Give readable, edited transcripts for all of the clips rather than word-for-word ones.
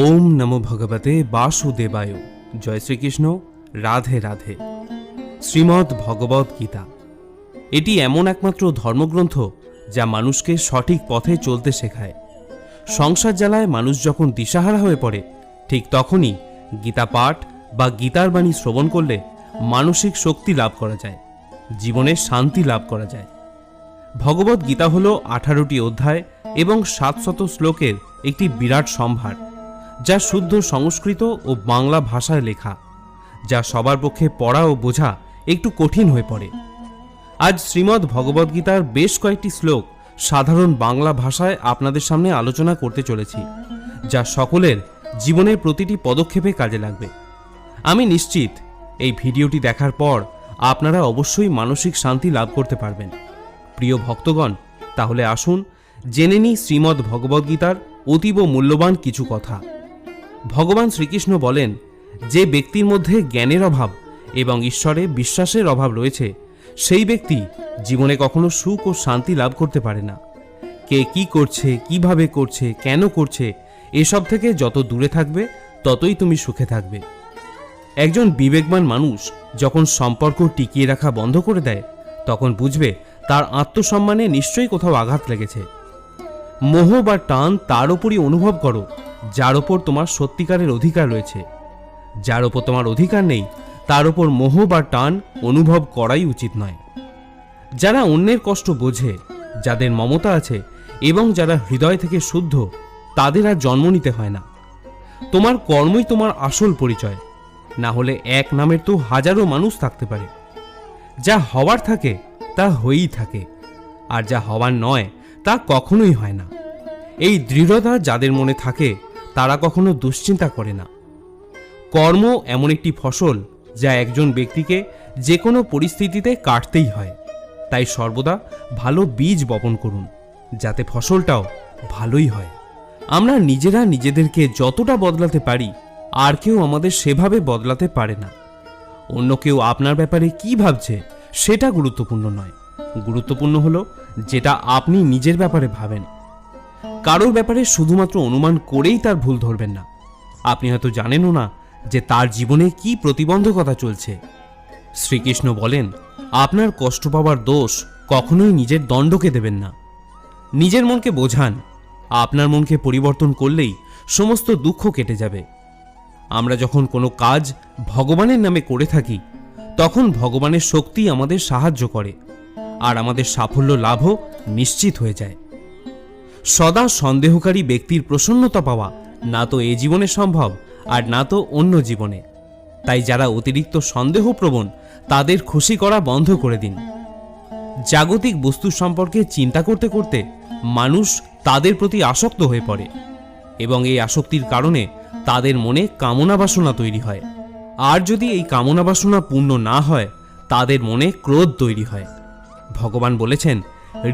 ওম নমো ভগবতে বাসুদেবায়। জয় শ্রীকৃষ্ণ। রাধে রাধে। শ্রীমদ্ ভগবদ গীতা এটি এমন একমাত্র ধর্মগ্রন্থ যা মানুষকে সঠিক পথে চলতে শেখায়। সংসার জ্বালায় মানুষ যখন দিশাহারা হয়ে পড়ে, ঠিক তখনই গীতা পাঠ বা গীতার বাণী শ্রবণ করলে মানসিক শক্তি লাভ করা যায়, জীবনে শান্তি লাভ করা যায়। ভগবদ গীতা হল 18টি অধ্যায় এবং 700 শ্লোকের একটি বিরাট সম্ভার, যা শুদ্ধ সংস্কৃত ও বাংলা ভাষায় লেখা, যা সবার পক্ষে পড়া ও বোঝা একটু কঠিন হয়ে পড়ে। আজ শ্রীমদ্ ভগবদ গীতার বেশ কয়েকটি শ্লোক সাধারণ বাংলা ভাষায় আপনাদের সামনে আলোচনা করতে চলেছি, যা সকলের জীবনের প্রতিটি পদক্ষেপে কাজে লাগবে। আমি নিশ্চিত এই ভিডিওটি দেখার পর আপনারা অবশ্যই মানসিক শান্তি লাভ করতে পারবেন। প্রিয় ভক্তগণ, তাহলে আসুন জেনে নিই শ্রীমদ্ ভগবদ গীতার অতীব মূল্যবান কিছু কথা। ভগবান শ্রীকৃষ্ণ বলেন, যে ব্যক্তির মধ্যে জ্ঞানের অভাব এবং ঈশ্বরে বিশ্বাসের অভাব রয়েছে, সেই ব্যক্তি জীবনে কখনো সুখ ও শান্তি লাভ করতে পারে না। কে কি করছে, কিভাবে করছে, কেন করছে, এসব থেকে যত দূরে থাকবে ততই তুমি সুখে থাকবে। একজন বিবেকবান মানুষ যখন সম্পর্ক টিকিয়ে রাখা বন্ধ করে দেয়, তখন বুঝবে তার আত্মসম্মানে নিশ্চয়ই কোথাও আঘাত লেগেছে। মোহ বা টান তার ওপরই অনুভব করো যার ওপর তোমার সত্যিকারের অধিকার রয়েছে। যার ওপর তোমার অধিকার নেই, তার ওপর মোহ বা টান অনুভব করাই উচিত নয়। যারা অন্যের কষ্ট বোঝে, যাদের মমতা আছে এবং যারা হৃদয় থেকে শুদ্ধ, তাদের আর জন্ম নিতে হয় না। তোমার কর্মই তোমার আসল পরিচয়, না হলে এক নামের তো হাজারো মানুষ থাকতে পারে। যা হওয়ার থাকে তা হয়েই থাকে, আর যা হওয়ার নয় তা কখনোই হয় না। এই দৃঢ়তা যাদের মনে থাকে, তারা কখনো দুশ্চিন্তা করে না। কর্ম এমন একটি ফসল যা একজন ব্যক্তিকে যে কোনো পরিস্থিতিতে কাটতেই হয়। তাই সর্বদা ভালো বীজ বপন করুন, যাতে ফসলটাও ভালোই হয়। আমরা নিজেরা নিজেদেরকে যতটা বদলাতে পারি, আর কেউ আমাদের সেভাবে বদলাতে পারে না। অন্য কেউ আপনার ব্যাপারে কি ভাবছে সেটা গুরুত্বপূর্ণ নয়। গুরুত্বপূর্ণ হলো যেটা আপনি নিজের ব্যাপারে ভাবেন। কারোর ব্যাপারে শুধুমাত্র অনুমান করেই তার ভুল ধরবেন না। আপনি হয়তো জানেনও না যে তার জীবনে কি প্রতিবন্ধকতা চলছে। শ্রীকৃষ্ণ বলেন, আপনার কষ্ট পাওয়ার দোষ কখনোই নিজের দণ্ডকে দেবেন না। নিজের মনকে বোঝান, আপনার মনকে পরিবর্তন করলেই সমস্ত দুঃখ কেটে যাবে। আমরা যখন কোনো কাজ ভগবানের নামে করে থাকি, তখন ভগবানের শক্তি আমাদের সাহায্য করে, আর আমাদের সাফল্য লাভও নিশ্চিত হয়ে যায়। সদা সন্দেহকারী ব্যক্তির প্রসন্নতা পাওয়া না তো এ জীবনে সম্ভব, আর না তো অন্য জীবনে। তাই যারা অতিরিক্ত সন্দেহপ্রবণ, তাদের খুশি করা বন্ধ করে দিন। জাগতিক বস্তু সম্পর্কে চিন্তা করতে করতে মানুষ তাদের প্রতি আসক্ত হয়ে পড়ে, এবং এই আসক্তির কারণে তাদের মনে কামনা বাসনা তৈরি হয়। আর যদি এই কামনা বাসনা পূর্ণ না হয়, তাদের মনে ক্রোধ তৈরি হয়। ভগবান বলেছেন,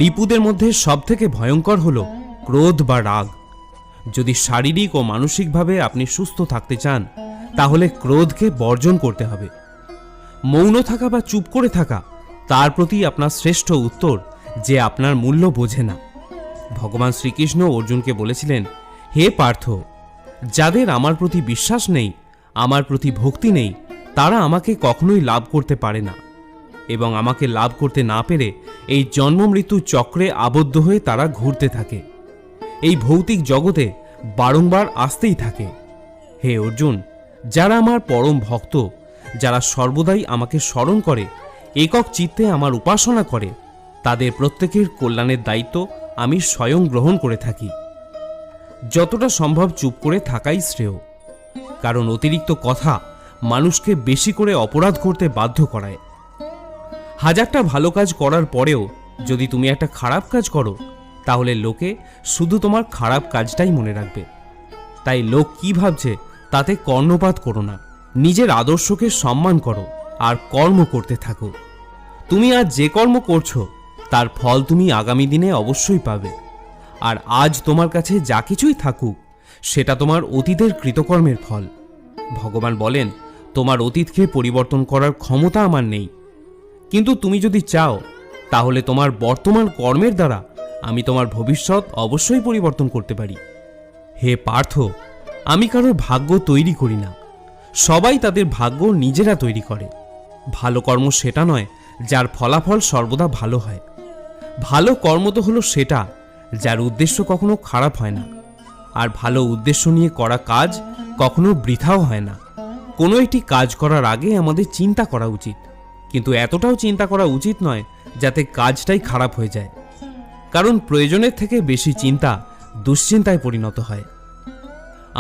রিপুদের মধ্যে সবথেকে ভয়ঙ্কর হল ক্রোধ বা রাগ। যদি শারীরিক ও মানসিকভাবে আপনি সুস্থ থাকতে চান, তাহলে ক্রোধকে বর্জন করতে হবে। মৌন থাকা বা চুপ করে থাকা তার প্রতি আপনার শ্রেষ্ঠ উত্তর যে আপনার মূল্য বোঝে না। ভগবান শ্রীকৃষ্ণ অর্জুনকে বলেছিলেন, হে পার্থ, যাদের আমার প্রতি বিশ্বাস নেই, আমার প্রতি ভক্তি নেই, তারা আমাকে কখনোই লাভ করতে পারে না, এবং আমাকে লাভ করতে না পেরে এই জন্ম মৃত্যু চক্রে আবদ্ধ হয়ে তারা ঘুরতে থাকে। এই ভৌতিক জগতে বারংবার আসতেই থাকে। হে অর্জুন, যারা আমার পরম ভক্ত, যারা সর্বদাই আমাকে স্মরণ করে, একক চিত্তে আমার উপাসনা করে, তাদের প্রত্যেকের কল্যাণের দায়িত্ব আমি স্বয়ং গ্রহণ করে থাকি। যতটা সম্ভব চুপ করে থাকাই শ্রেয়, কারণ অতিরিক্ত কথা মানুষকে বেশি করে অপরাধ করতে বাধ্য করায়। হাজারটা ভালো কাজ করার পরেও যদি তুমি একটা খারাপ কাজ করো, তাহলে লোকে শুধু তোমার খারাপ কাজটাই মনে রাখবে। তাই লোক কি ভাবছে তাতে কর্ণপাত করো না। নিজের আদর্শকে সম্মান করো আর কর্ম করতে থাকো। তুমি আজ যে কর্ম করছো, তার ফল তুমি আগামী দিনে অবশ্যই পাবে। আর আজ তোমার কাছে যা কিছুই থাকুক, সেটা তোমার অতীতের কৃতকর্মের ফল। ভগবান বলেন, তোমার অতীতকে পরিবর্তন করার ক্ষমতা আমার নেই, কিন্তু তুমি যদি চাও, তাহলে তোমার বর্তমান কর্মের দ্বারা আমি তোমার ভবিষ্যৎ অবশ্যই পরিবর্তন করতে পারি। হে পার্থ, আমি কারোর ভাগ্য তৈরি করি না, সবাই তাদের ভাগ্য নিজেরা তৈরি করে। ভালো কর্ম সেটা নয় যার ফলাফল সর্বদা ভালো হয়। ভালো কর্ম তো হলো সেটা যার উদ্দেশ্য কখনো খারাপ হয় না, আর ভালো উদ্দেশ্য নিয়ে করা কাজ কখনো বৃথাও হয় না। কোনো একটি কাজ করার আগে আমাদের চিন্তা করা উচিত, কিন্তু এতটাও চিন্তা করা উচিত নয় যাতে কাজটাই খারাপ হয়ে যায়, কারণ প্রয়োজনের থেকে বেশি চিন্তা দুশ্চিন্তায় পরিণত হয়।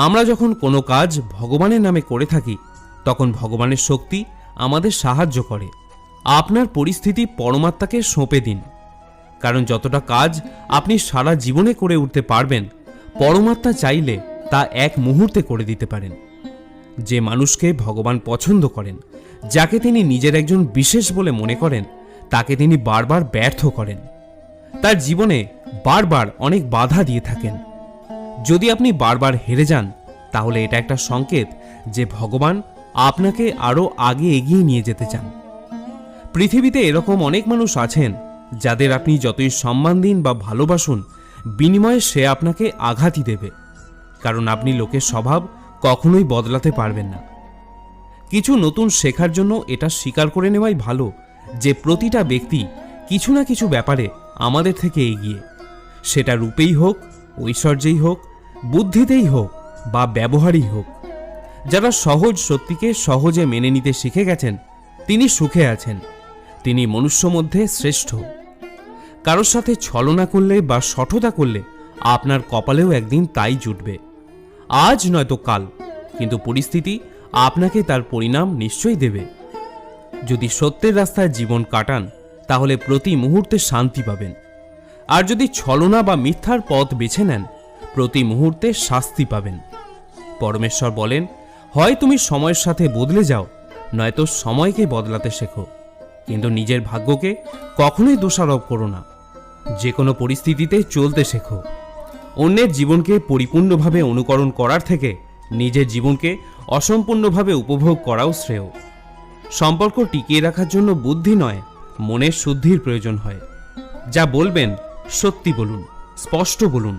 আমরা যখন কোনো কাজ ভগবানের নামে করে থাকি তখন ভগবানের শক্তি আমাদের সাহায্য করে। আপনার পরিস্থিতি পরমাত্মাকে সঁপে দিন, কারণ যতটা কাজ আপনি সারা জীবনে করে উঠতে পারবেন পরমাত্মা চাইলে তা এক মুহূর্তে করে দিতে পারেন। যে মানুষকে ভগবান পছন্দ করেন, যাকে তিনি নিজের একজন বিশেষ বলে মনে করেন, তাকে তিনি বারবার ব্যর্থ করেন, তার জীবনে বারবার অনেক বাধা দিয়ে থাকেন। যদি আপনি বারবার হেরে যান তাহলে এটা একটা সংকেত যে ভগবান আপনাকে আরও আগে এগিয়ে নিয়ে যেতে চান। পৃথিবীতে এরকম অনেক মানুষ আছেন যাদের আপনি যতই সম্মান দিন বা ভালোবাসুন, বিনিময়ে সে আপনাকে আঘাতই দেবে, কারণ আপনি লোকের স্বভাব কখনোই বদলাতে পারবেন না। কিছু নতুন শেখার জন্য এটা স্বীকার করে নেওয়াই ভালো যে প্রতিটা ব্যক্তি কিছু না কিছু ব্যাপারে আমাদের থেকে এগিয়ে, সেটা রূপেই হোক, ঐশ্বর্যেই হোক, বুদ্ধিতেই হোক বা ব্যবহারই হোক। যারা সহজ সত্যিকে সহজে মেনে নিতে শিখে গেছেন তিনি সুখে আছেন, তিনি মনুষ্য মধ্যে শ্রেষ্ঠ। কারোর সাথে ছলনা করলে বা শঠতা করলে আপনার কপালেও একদিন তাই জুটবে, আজ নয়তো কাল, কিন্তু পরিস্থিতি আপনাকে তার পরিণাম নিশ্চয়ই দেবে। যদি সত্যের রাস্তায় জীবন কাটান তাহলে প্রতি মুহূর্তে শান্তি পাবেন, আর যদি ছলনা বা মিথ্যার পথ বেছে নেন প্রতি মুহূর্তে শাস্তি পাবেন। পরমেশ্বর বলেন, হয় তুমি সময়ের সাথে বদলে যাও, নয়তো সময়কে বদলাতে শেখো, কিন্তু নিজের ভাগ্যকে কখনোই দোষারোপ করো না। যে কোনো পরিস্থিতিতে চলতে শেখো। অন্যের জীবনকে পরিপূর্ণভাবে অনুকরণ করার থেকে নিজের জীবনকে অসম্পূর্ণভাবে উপভোগ করাও শ্রেয়। সম্পর্ক টিকিয়ে রাখার জন্য বুদ্ধি নয়, মনের শুদ্ধির প্রয়োজন হয়। যা বলবেন সত্যি বলুন, স্পষ্ট বলুন,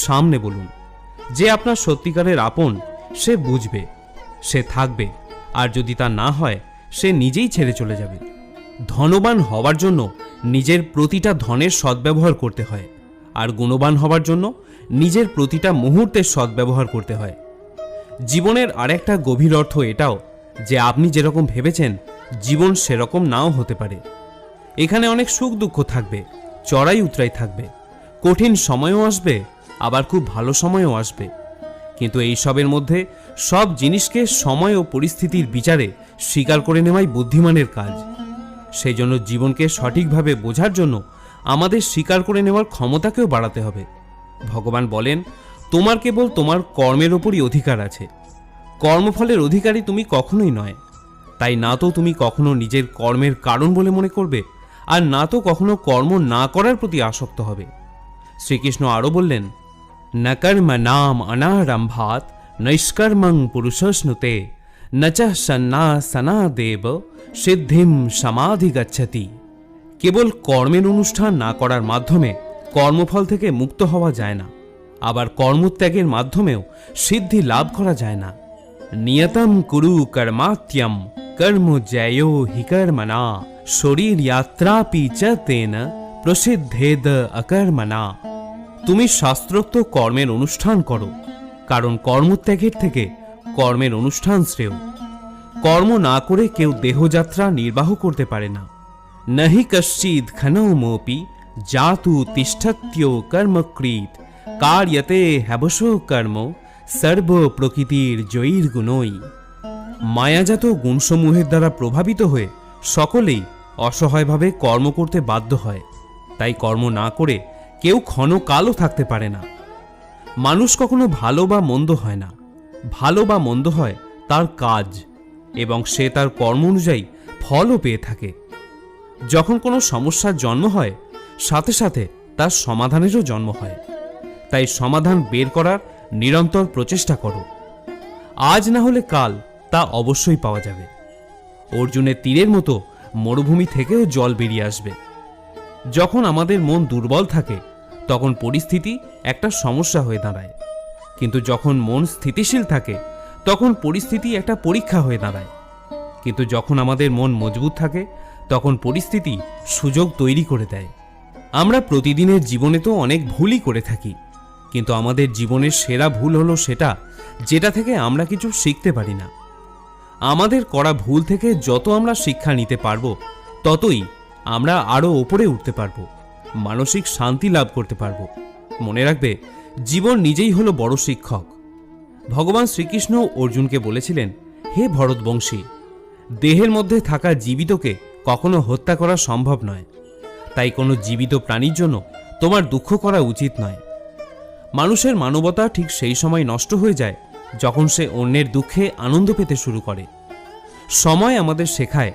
সামনে বলুন। যে আপনার সত্যিকারের আপন সে বুঝবে, সে থাকবে, আর যদি তা না হয় সে নিজেই ছেড়ে চলে যাবে। ধনবান হওয়ার জন্য নিজের প্রতিটা ধনের সদ্ব্যবহার করতে হয়, আর গুণবান হওয়ার জন্য নিজের প্রতিটা মুহূর্তের সদ্ব্যবহার করতে হয়। জীবনের আরেকটা গভীর অর্থ এটাও যে আপনি যেরকম ভেবেছেন জীবন সেরকম নাও হতে পারে। এখানে অনেক সুখ দুঃখ থাকবে, চড়াই উতরাই থাকবে, কঠিন সময়ও আসবে, আবার খুব ভালো সময়ও আসবে, কিন্তু এই সবের মধ্যে সব জিনিসকে সময় ও পরিস্থিতির বিচারে স্বীকার করে নেওয়াই বুদ্ধিমানের কাজ। সেই জন্য জীবনকে সঠিকভাবে বোঝার জন্য আমাদের স্বীকার করে নেওয়ার ক্ষমতাকেও বাড়াতে হবে। ভগবান বলেন, তোমার কেবল তোমার কর্মের ওপরই অধিকার আছে, কর্মফলের অধিকারী তুমি কখনোই নয়। তাই না তো তুমি কখনো নিজের কর্মের কারণ বলে মনে করবে, আর না তো কখনো কর্ম না করার প্রতি আসক্ত হবে। শ্রীকৃষ্ণ আরও বললেন, ন কর্ম নাম অনারম্ভাৎ নৈষ্কর্মং পুরুষস্নুতে নচ সন্ন্যাসনা দেব সিদ্ধিম সমাধি গচ্ছতি। কেবল কর্মের অনুষ্ঠান না করার মাধ্যমে কর্মফল থেকে মুক্ত হওয়া যায় না, আবার কর্মত্যাগের মাধ্যমেও সিদ্ধি লাভ করা যায় না। নিয়তম কুরু কর্মাত্যম কর্ম জ্যায়ো হি কর্মণা শরীর যাত্রাপি চ তেন প্রসিদ্ধেদ অকর্মণা। তুমি শাস্ত্রোক্ত কর্মের অনুষ্ঠান করো, কারণ কর্মত্যাগের থেকে কর্মের অনুষ্ঠান শ্রেয়। কর্ম না করে কেউ দেহযাত্রা নির্বাহ করতে পারে না। নহি কশ্চিদ ক্ষণমপি জাতু তিষ্ঠত্yo কর্মকৃত কার্যতে হ্যবশো কর্ম সর্ব প্রকৃতির জয়ীর গুণই। মায়াজাত গুণসমূহের দ্বারা প্রভাবিত হয়ে সকলেই অসহায়ভাবে কর্ম করতে বাধ্য হয়, তাই কর্ম না করে কেউ ক্ষণকালও থাকতে পারে না। মানুষ কখনো ভালো বা মন্দ হয় না, ভালো বা মন্দ হয় তার কাজ, এবং সে তার কর্ম অনুযায়ী ফলও পেয়ে থাকে। যখন কোনো সমস্যার জন্ম হয় সাথে সাথে তার সমাধানেরও জন্ম হয়, তাই সমাধান বের করার নিরন্তর প্রচেষ্টা করো। আজ না হলে কাল তা অবশ্যই পাওয়া যাবে। অর্জুনের তীরের মতো মরুভূমি থেকেও জল বেরিয়ে আসবে। যখন আমাদের মন দুর্বল থাকে তখন পরিস্থিতি একটা সমস্যা হয়ে দাঁড়ায়। কিন্তু যখন মন স্থিতিশীল থাকে তখন পরিস্থিতি একটা পরীক্ষা হয়ে দাঁড়ায়। কিন্তু যখন আমাদের মন মজবুত থাকে তখন পরিস্থিতি সুযোগ তৈরি করে দেয়। আমরা প্রতিদিনের জীবনে তো অনেক ভুলই করে থাকি, কিন্তু আমাদের জীবনের সেরা ভুল হলো সেটা যেটা থেকে আমরা কিছু শিখতে পারি না। আমাদের করা ভুল থেকে যত আমরা শিক্ষা নিতে পারবো ততই আমরা আরও ওপরে উঠতে পারবো, মানসিক শান্তি লাভ করতে পারবো। মনে রাখবে, জীবন নিজেই হলো বড় শিক্ষক। ভগবান শ্রীকৃষ্ণ অর্জুনকে বলেছিলেন, হে ভরতবংশী, দেহের মধ্যে থাকা জীবিতকে কখনো হত্যা করা সম্ভব নয়, তাই কোনো জীবিত প্রাণীর জন্য তোমার দুঃখ করা উচিত নয়। মানুষের মানবতা ঠিক সেই সময় নষ্ট হয়ে যায় যখন সে অন্যের দুঃখে আনন্দ পেতে শুরু করে। সময় আমাদের শেখায়,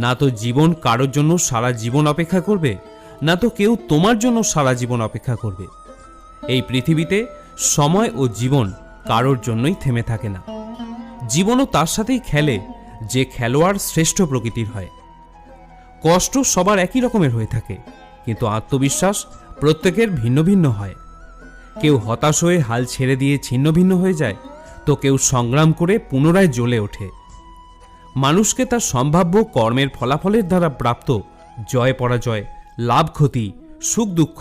না তো জীবন কারোর জন্য সারা জীবন অপেক্ষা করবে, না তো কেউ তোমার জন্য সারা জীবন অপেক্ষা করবে। এই পৃথিবীতে সময় ও জীবন কারোর জন্যই থেমে থাকে না। জীবনও তার সাথেই খেলে যে খেলোয়াড় শ্রেষ্ঠ প্রকৃতির হয়। কষ্ট সবার একই রকমের হয়ে থাকে, কিন্তু আত্মবিশ্বাস প্রত্যেকের ভিন্ন ভিন্ন হয়। কেউ হতাশ হয়ে হাল ছেড়ে দিয়ে ছিন্ন ভিন্ন হয়ে যায়, তো কেউ সংগ্রাম করে পুনরায় জ্বলে ওঠে। মানুষকে তার সম্ভাব্য কর্মের ফলাফলের দ্বারা প্রাপ্ত জয় পরাজয়, লাভ ক্ষতি, সুখ দুঃখ,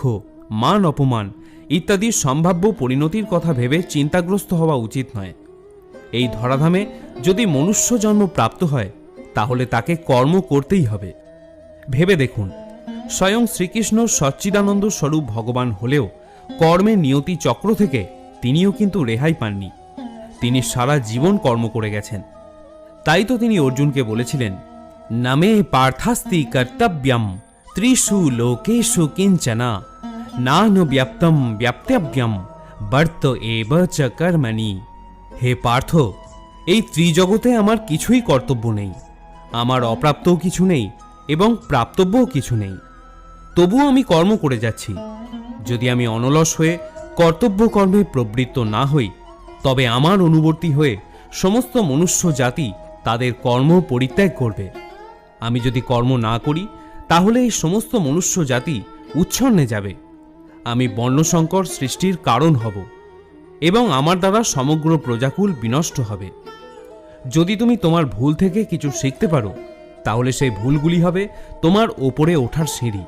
মান অপমান ইত্যাদি সম্ভাব্য পরিণতির কথা ভেবে চিন্তাগ্রস্ত হওয়া উচিত নয়। এই ধরাধামে যদি মনুষ্য জন্ম প্রাপ্ত হয় তাহলে তাকে কর্ম করতেই হবে। ভেবে দেখুন, স্বয়ং শ্রীকৃষ্ণ সচ্চিদানন্দ স্বরূপ ভগবান হলেও কর্মের নিয়তি চক্র থেকে তিনিও কিন্তু রেহাই পাননি। তিনি সারা জীবন কর্ম করে গেছেন। তাই তো তিনি অর্জুনকে বলেছিলেন, নামে পার্থাস্তি কর্তব্যম ত্রিষু লোকেষু কিঞ্চনা নান ব্যাপ্তম ব্যাপ্তব্যম বর্ত এব চ কর্মণি। হে পার্থ, এই ত্রিজগতে আমার কিছুই কর্তব্য নেই, আমার অপ্রাপ্তও কিছু নেই এবং প্রাপ্তব্যও কিছু নেই, তবুও আমি কর্ম করে যাচ্ছি। যদি আমি অনলস হয়ে কর্তব্য কর্মে প্রবৃত্ত না হই তবে আমার অনুবর্তী হয়ে সমস্ত মনুষ্য জাতি তাদের কর্ম পরিত্যাগ করবে। আমি যদি কর্ম না করি তাহলে এই সমস্ত মনুষ্য জাতি উচ্ছন্নে যাবে। আমি বর্ণসংকর সৃষ্টির কারণ হব এবং আমার দ্বারা সমগ্র প্রজাকুল বিনষ্ট হবে। যদি তুমি তোমার ভুল থেকে কিছু শিখতে পারো তাহলে সেই ভুলগুলি হবে তোমার ওপরে ওঠার সিঁড়ি।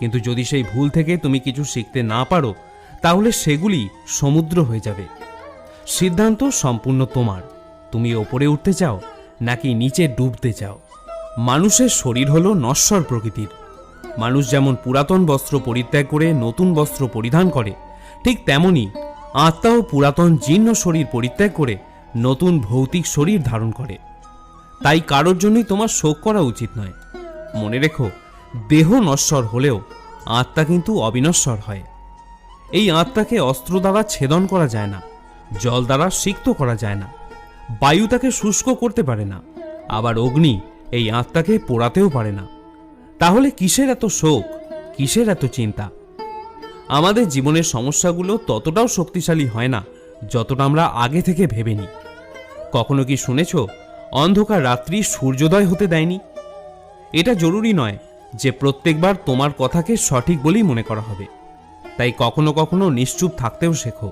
কিন্তু যদি সেই ভুল থেকে তুমি কিছু শিখতে না পারো তাহলে সেগুলি সমুদ্র হয়ে যাবে। সিদ্ধান্ত সম্পূর্ণ তোমার। তুমি ওপরে উঠতে চাও নাকি নিচে ডুবতে চাও? মানুষের শরীর হলো নশ্বর প্রকৃতির। মানুষ যেমন পুরাতন বস্ত্র পরিত্যাগ করে নতুন বস্ত্র পরিধান করে, ঠিক তেমনি আত্মাও পুরাতন জীর্ণ শরীর পরিত্যাগ করে নতুন ভৌতিক শরীর ধারণ করে। তাই কারোর জন্যই তোমার শোক করা উচিত নয়। মনে রেখো, দেহ নশ্বর হলেও আত্মা কিন্তু অবিনশ্বর হয়। এই আত্মাকে অস্ত্র দ্বারা ছেদন করা যায় না, জল দ্বারা সিক্ত করা যায় না, বায়ু তাকে শুষ্ক করতে পারে না, আবার অগ্নি এই আত্মাকে পোড়াতেও পারে না। তাহলে কিসের এত শোক, কিসের এত চিন্তা? আমাদের জীবনের সমস্যাগুলো ততটাও শক্তিশালী হয় না যতটা আমরা আগে থেকে ভেবে নিই। কখনো কি শুনেছ অন্ধকার রাত্রি সূর্যোদয় হতে দেয়নি? এটা জরুরি নয় যে প্রত্যেকবার তোমার কথাকে সঠিক বলেই মনে করা হবে। তাই কখনো কখনো নিশ্চুপ থাকতেও শেখো।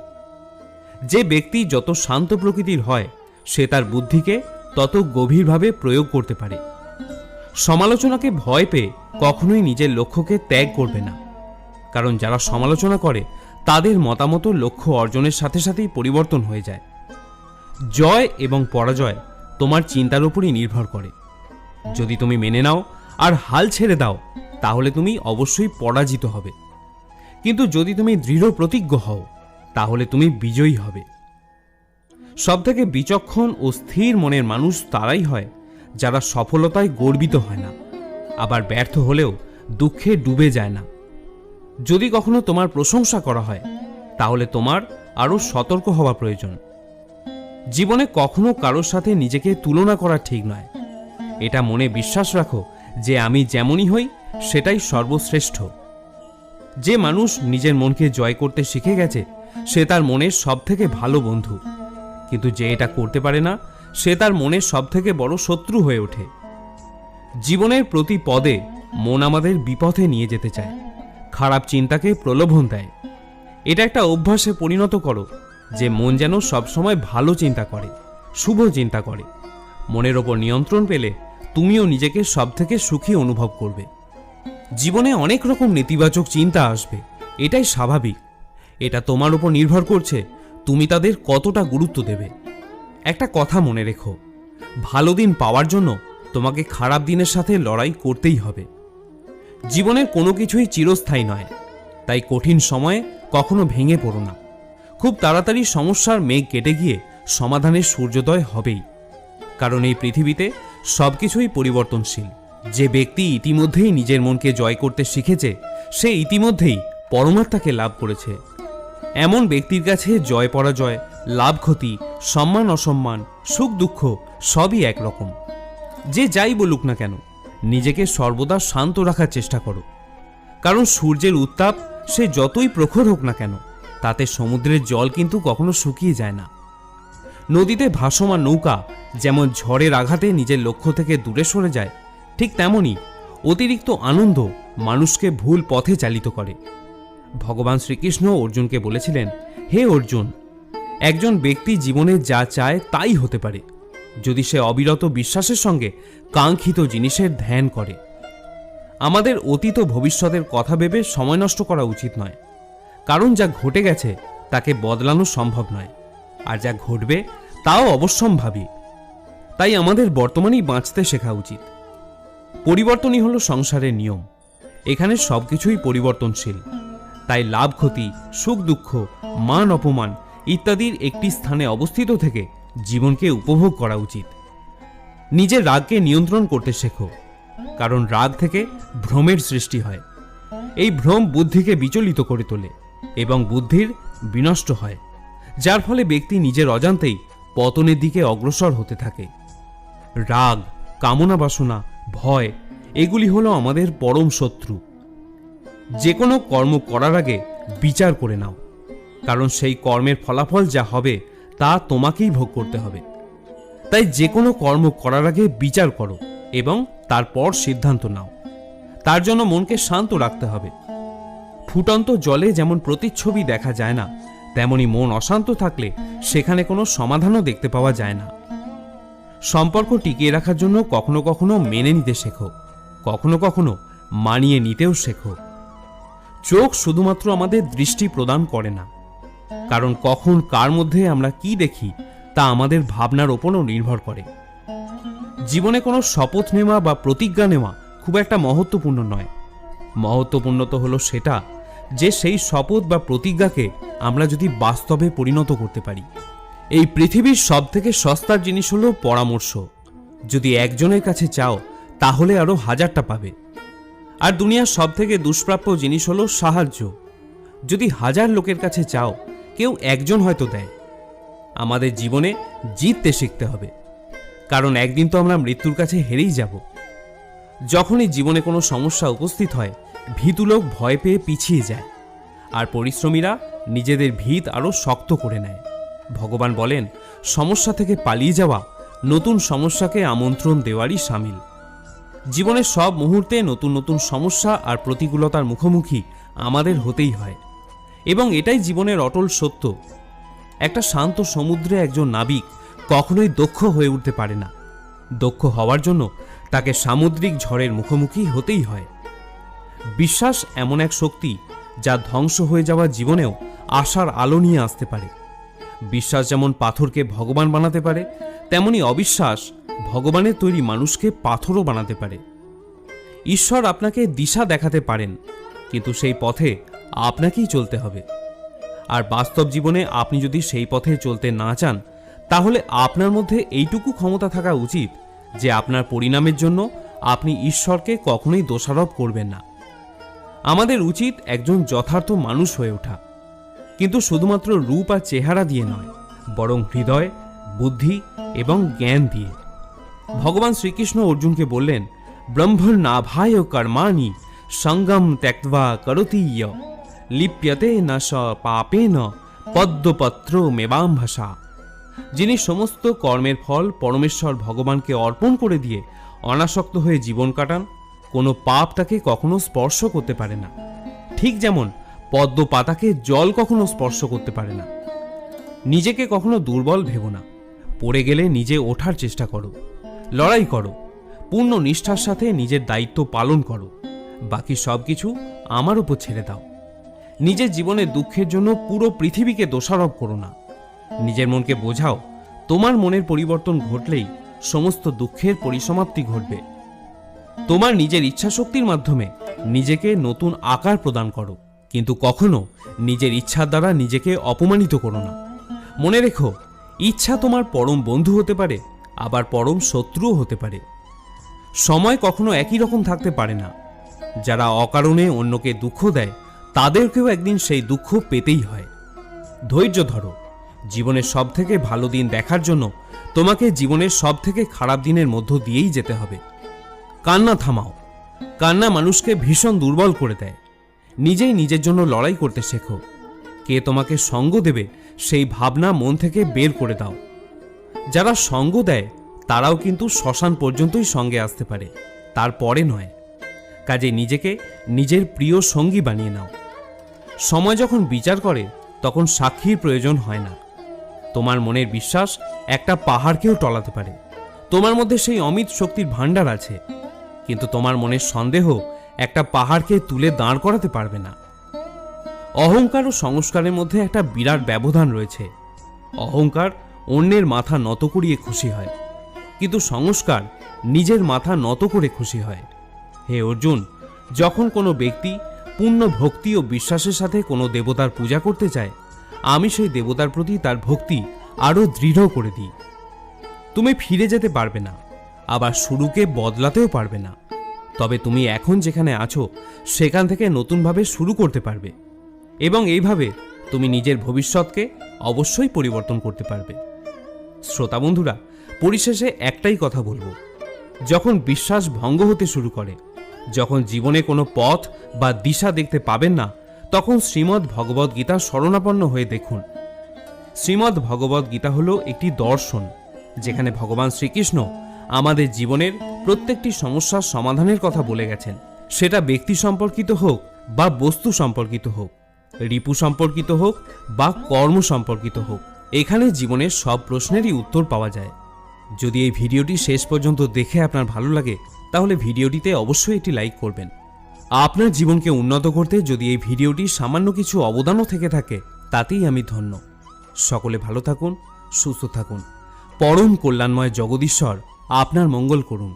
যে ব্যক্তি যত শান্ত প্রকৃতির হয় সে তার বুদ্ধিকে তত গভীরভাবে প্রয়োগ করতে পারে। সমালোচনাকে ভয় পেয়ে কখনোই নিজের লক্ষ্যকে ত্যাগ করবে না, কারণ যারা সমালোচনা করে তাদের মতামত লক্ষ্য অর্জনের সাথে সাথেই পরিবর্তন হয়ে যায়। জয় এবং পরাজয় তোমার চিন্তার উপরই নির্ভর করে। যদি তুমি মেনে নাও আর হাল ছেড়ে দাও তাহলে তুমি অবশ্যই পরাজিত হবে, কিন্তু যদি তুমি দৃঢ় প্রতিজ্ঞ হও তাহলে তুমি বিজয়ী হবে। সবথেকে বিচক্ষণ ও স্থির মনের মানুষ তারাই হয় যারা সফলতায় গর্বিত হয় না, আবার ব্যর্থ হলেও দুঃখে ডুবে যায় না। যদি কখনো তোমার প্রশংসা করা হয় তাহলে তোমার আরও সতর্ক হওয়া প্রয়োজন। জীবনে কখনো কারোর সাথে নিজেকে তুলনা করা ঠিক নয়। এটা মনে বিশ্বাস রাখো যে আমি যেমনই হই সেটাই সর্বশ্রেষ্ঠ। যে মানুষ নিজের মনকে জয় করতে শিখে গেছে সে তার মনের সবথেকে ভালো বন্ধু, কিন্তু যে এটা করতে পারে না সে তার মনের সবথেকে বড় শত্রু হয়ে ওঠে। জীবনের প্রতি পদে মন আমাদের বিপথে নিয়ে যেতে চায়, খারাপ চিন্তাকে প্রলোভন দেয়। এটা একটা অভ্যাসে পরিণত করো যে মন যেন সবসময় ভালো চিন্তা করে, শুভ চিন্তা করে। মনের ওপর নিয়ন্ত্রণ পেলে তুমিও নিজেকে সবথেকে সুখী অনুভব করবে। জীবনে অনেক রকম নেতিবাচক চিন্তা আসবে, এটাই স্বাভাবিক। এটা তোমার উপর নির্ভর করছে তুমি তাদের কতটা গুরুত্ব দেবে। একটা কথা মনে রেখো, ভালো দিন পাওয়ার জন্য তোমাকে খারাপ দিনের সাথে লড়াই করতেই হবে। জীবনের কোনো কিছুই চিরস্থায়ী নয়, তাই কঠিন সময়ে কখনো ভেঙে পড়ো না। খুব তাড়াতাড়ি সমস্যার মেঘ কেটে গিয়ে সমাধানের সূর্যোদয় হবেই, কারণ এই পৃথিবীতে সবকিছুই পরিবর্তনশীল। যে ব্যক্তি ইতিমধ্যেই নিজের মনকে জয় করতে শিখেছে, সে ইতিমধ্যেই পরমাত্মাকে লাভ করেছে। এমন ব্যক্তির কাছে জয় পরাজয়, লাভ ক্ষতি, সম্মান অসম্মান, সুখ দুঃখ সবই একরকম। যে যাই বলুক না কেন, নিজেকে সর্বদা শান্ত রাখার চেষ্টা করো, কারণ সূর্যের উত্তাপ সে যতই প্রখর হোক না কেন, তাতে সমুদ্রের জল কিন্তু কখনো শুকিয়ে যায় না। নদীতে ভাসমান নৌকা যেমন ঝড়ের আঘাতে নিজের লক্ষ্য থেকে দূরে সরে যায়, ঠিক তেমনি অতিরিক্ত আনন্দ মানুষকে ভুল পথে চালিত করে। ভগবান শ্রীকৃষ্ণ অর্জুনকে বলেছিলেন, হে অর্জুন, একজন ব্যক্তি জীবনে যা চায় তাই হতে পারে যদি সে অবিরত বিশ্বাসের সঙ্গে কাঙ্ক্ষিত জিনিসের ধ্যান করে। আমাদের অতীত ভবিষ্যতের কথা ভেবে সময় নষ্ট করা উচিত নয়, কারণ যা ঘটে গেছে তাকে বদলানো সম্ভব নয়, আর যা ঘটবে তাও অবশ্যম্ভাবী। তাই আমাদের বর্তমানেই বাঁচতে শেখা উচিত। পরিবর্তনই হলো সংসারের নিয়ম, এখানে সবকিছুই পরিবর্তনশীল। তাই লাভ ক্ষতি, সুখ দুঃখ, মান অপমান ইত্যাদির একটি স্থানে অবস্থিত থেকে জীবনকে উপভোগ করা উচিত। নিজের রাগকে নিয়ন্ত্রণ করতে শেখো, কারণ রাগ থেকে ভ্রমের সৃষ্টি হয়। এই ভ্রম বুদ্ধিকে বিচলিত করে তোলে এবং বুদ্ধির বিনষ্ট হয়, যার ফলে ব্যক্তি নিজের অজান্তেই পতনের দিকে অগ্রসর হতে থাকে। রাগ, কামনা বাসনা, ভয় এগুলি হলো আমাদের পরম শত্রু। যে কোনো কর্ম করার আগে বিচার করে নাও, কারণ সেই কর্মের ফলাফল যা হবে তা তোমাকেই ভোগ করতে হবে। তাই যে কোনো কর্ম করার আগে বিচার করো এবং তারপর সিদ্ধান্ত নাও। তার জন্য মনকে শান্ত রাখতে হবে। ফুটন্ত জলে যেমন প্রতিচ্ছবি দেখা যায় না, তেমনি মন অশান্ত থাকলে সেখানে কোনো সমাধানও দেখতে পাওয়া যায় না। সম্পর্ক টিকিয়ে রাখার জন্য কখনো কখনো মেনে নিতে শেখো, কখনো কখনো মানিয়ে নিতেও শেখো। চোখ শুধুমাত্র আমাদের দৃষ্টি প্রদান করে না, কারণ কখন কার মধ্যে আমরা কি দেখি তা আমাদের ভাবনার ওপরও নির্ভর করে। জীবনে কোনো শপথ নেওয়া বা প্রতিজ্ঞা নেওয়া খুব একটা মহত্বপূর্ণ নয়। মহত্বপূর্ণ তো হলো সেটা যে সেই শপথ বা প্রতিজ্ঞাকে আমরা যদি বাস্তবে পরিণত করতে পারি। এই পৃথিবীর সবথেকে সস্তার জিনিস হলো পরামর্শ। যদি একজনের কাছে চাও তাহলে আরো হাজারটা পাবে। আর দুনিয়ার সবথেকে দুষ্প্রাপ্য জিনিস হলো সাহায্য। যদি হাজার লোকের কাছে চাও, কেউ একজন হয়তো দেয়। আমাদের জীবনে জিততে শিখতে হবে, কারণ একদিন তো আমরা মৃত্যুর কাছে হেরেই যাব। যখনই জীবনে কোনো সমস্যা উপস্থিত হয়, ভীতু লোক ভয় পেয়ে পিছিয়ে যায়, আর পরিশ্রমীরা নিজেদের ভিত আরও শক্ত করে নেয়। ভগবান বলেন, সমস্যা থেকে পালিয়ে যাওয়া নতুন সমস্যাকে আমন্ত্রণ দেওয়ারই শামিল। জীবনের সব মুহূর্তে নতুন নতুন সমস্যা আর প্রতিকূলতার মুখোমুখি আমাদের হতেই হয়, এবং এটাই জীবনের অটল সত্য। একটা শান্ত সমুদ্রে একজন নাবিক কখনোই দক্ষ হয়ে উঠতে পারে না। দক্ষ হওয়ার জন্য তাকে সামুদ্রিক ঝড়ের মুখোমুখি হতেই হয়। বিশ্বাস এমন এক শক্তি যা ধ্বংস হয়ে যাওয়া জীবনেও আশার আলো নিয়ে আসতে পারে। বিশ্বাস যেমন পাথরকে ভগবান বানাতে পারে, তেমনি অবিশ্বাস ভগবানের তৈরি মানুষকে পাথরও বানাতে পারে। ঈশ্বর আপনাকে দিশা দেখাতে পারেন, কিন্তু সেই পথে আপনাকেই চলতে হবে। আর বাস্তব জীবনে আপনি যদি সেই পথে চলতে না চান, তাহলে আপনার মধ্যে এইটুকু ক্ষমতা থাকা উচিত যে আপনার পরিণামের জন্য আপনি ঈশ্বরকে কখনোই দোষারোপ করবেন না। আমাদের উচিত একজন যথার্থ মানুষ হয়ে ওঠা, কিন্তু শুধুমাত্র রূপ আর চেহারা দিয়ে নয়, বরং হৃদয়, বুদ্ধি এবং জ্ঞান দিয়ে। ভগবান শ্রীকৃষ্ণ অর্জুনকে বললেন, ব্রহ্মণ্যাভায় কর্মাণি সঙ্গম ত্যক্ত্বা করোতি ইয় লিপ্যতে ন স পাপেন পদ্মপত্র মেবাম্ভসা। যিনি সমস্ত কর্মের ফল পরমেশ্বর ভগবানকে অর্পণ করে দিয়ে অনাসক্ত হয়ে জীবন কাটান, কোনো পাপ তাকে কখনো স্পর্শ করতে পারে না। ঠিক যেমন পদ্ম পাতাকে জল কখনো স্পর্শ করতে পারে না। নিজেকে কখনো দুর্বল ভেবো না। পড়ে গেলে নিজে ওঠার চেষ্টা করো, লড়াই করো, পূর্ণ নিষ্ঠার সাথে নিজের দায়িত্ব পালন করো। বাকি সব কিছু আমার উপর ছেড়ে দাও। নিজের জীবনের দুঃখের জন্য পুরো পৃথিবীকে দোষারোপ করো না। নিজের মনকে বোঝাও, তোমার মনের পরিবর্তন ঘটলেই সমস্ত দুঃখের পরিসমাপ্তি ঘটবে। তোমার নিজের ইচ্ছাশক্তির মাধ্যমে নিজেকে নতুন আকার প্রদান করো, কিন্তু কখনো নিজের ইচ্ছার দ্বারা নিজেকে অপমানিত করো না। মনে রেখো, ইচ্ছা তোমার পরম বন্ধু হতে পারে, আবার পরম শত্রুও হতে পারে। সময় কখনো একই রকম থাকতে পারে না। যারা অকারণে অন্যকে দুঃখ দেয়, তাদেরকেও একদিন সেই দুঃখ পেতেই হয়। ধৈর্য ধরো। জীবনের সব থেকে ভালো দিন দেখার জন্য তোমাকে জীবনের সব থেকে খারাপ দিনের মধ্য দিয়েই যেতে হবে। কান্না থামাও। কান্না মানুষকে ভীষণ দুর্বল করে দেয়। নিজেই নিজের জন্য লড়াই করতে শেখো। কে তোমাকে সঙ্গ দেবে সেই ভাবনা মন থেকে বের করে দাও। যারা সঙ্গ দেয় তারাও কিন্তু শ্মশান পর্যন্তই সঙ্গে আসতে পারে, তারপরে নয়। কাজে নিজেকে নিজের প্রিয় সঙ্গী বানিয়ে নাও। সময় যখন বিচার করে তখন সাক্ষীর প্রয়োজন হয় না। তোমার মনের বিশ্বাস একটা পাহাড়কেও টলাতে পারে। তোমার মধ্যে সেই অমিত শক্তির ভাণ্ডার আছে, কিন্তু তোমার মনের সন্দেহ একটা পাহাড়কে তুলে দাঁড় করাতে পারবে না। অহংকার ও সংস্কারের মধ্যে একটা বিরাট ব্যবধান রয়েছে। অহংকার অন্যের মাথা নত করিয়ে খুশি হয়, কিন্তু সংস্কার নিজের মাথা নত করে খুশি হয়। হে অর্জুন, যখন কোনো ব্যক্তি পূর্ণ ভক্তি ও বিশ্বাসের সাথে কোনো দেবতার পূজা করতে চায়, আমি সেই দেবতার প্রতি তার ভক্তি আরও দৃঢ় করে দিই। তুমি ফিরে যেতে পারবে না, আবার শুরুকে বদলাতেও পারবে না। তবে তুমি এখন যেখানে আছো সেখান থেকে নতুনভাবে শুরু করতে পারবে, এবং এইভাবে তুমি নিজের ভবিষ্যৎকে অবশ্যই পরিবর্তন করতে পারবে। শ্রোতা বন্ধুরা, পরিশেষে একটাই কথা বলবো, যখন বিশ্বাস ভঙ্গ হতে শুরু করে, যখন জীবনে কোনো পথ বা দিশা দেখতে পাবেন না, তখন শ্রীমদ্ ভগবদ্ গীতা শরণাপন্ন হয়ে দেখুন। শ্রীমদ্ ভগবদ্ গীতা হলো একটি দর্শন, যেখানে ভগবান শ্রীকৃষ্ণ আমাদের জীবনের প্রত্যেকটি সমস্যার সমাধানের কথা বলে গেছেন। সেটা ব্যক্তি সম্পর্কিত হোক বা বস্তু সম্পর্কিত হোক, রিপু সম্পর্কিত হোক বা কর্ম সম্পর্কিত হোক, এখানে জীবনের সব প্রশ্নেরই উত্তর পাওয়া যায়। যদি এই ভিডিওটি শেষ পর্যন্ত দেখে আপনার ভালো লাগে, তাহলে ভিডিওটিতে অবশ্যই একটি লাইক করবেন। আপনার জীবনকে উন্নত করতে যদি এই ভিডিওটি সামান্য কিছু অবদানও থেকে থাকে, তাতেই আমি ধন্য। সকলে ভালো থাকুন, সুস্থ থাকুন। পরম কল্যাণময় জগদীশ্বর আপনার মঙ্গল করুন।